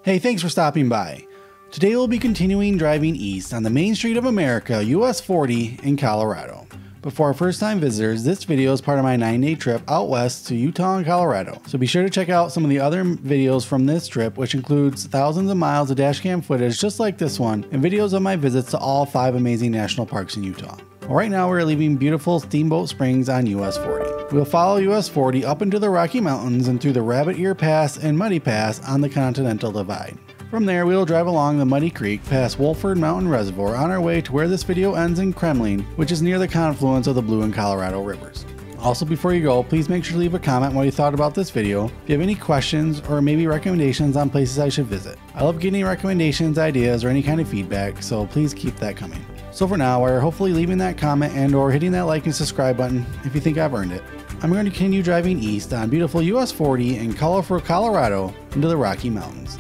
Hey, thanks for stopping by. Today we'll be continuing driving east on the main street of America, US 40 in Colorado. But for our first time visitors, this video is part of my 9-day trip out west to Utah and Colorado. So be sure to check out some of the other videos from this trip, which includes thousands of miles of dashcam footage just like this one, and videos of my visits to all 5 amazing national parks in Utah. Well, right now we're leaving beautiful Steamboat Springs on US 40. We'll follow US 40 up into the Rocky Mountains and through the Rabbit Ear Pass and Muddy Pass on the Continental Divide. From there, we'll drive along the Muddy Creek past Wolford Mountain Reservoir on our way to where this video ends in Kremmling, which is near the confluence of the Blue and Colorado rivers. Also, before you go, please make sure to leave a comment what you thought about this video. If you have any questions or maybe recommendations on places I should visit. I love getting recommendations, ideas, or any kind of feedback, so please keep that coming. So for now, we're hopefully leaving that comment and or hitting that like and subscribe button if you think I've earned it. I'm going to continue driving east on beautiful US 40 in colorful Colorado into the Rocky Mountains.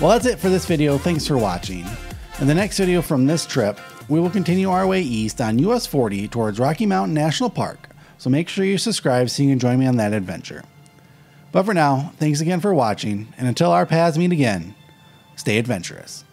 Well, that's it for this video. Thanks for watching. In the next video from this trip, we will continue our way east on US 40 towards Rocky Mountain National Park, so make sure you subscribe so you can join me on that adventure. But for now, thanks again for watching, and until our paths meet again, stay adventurous.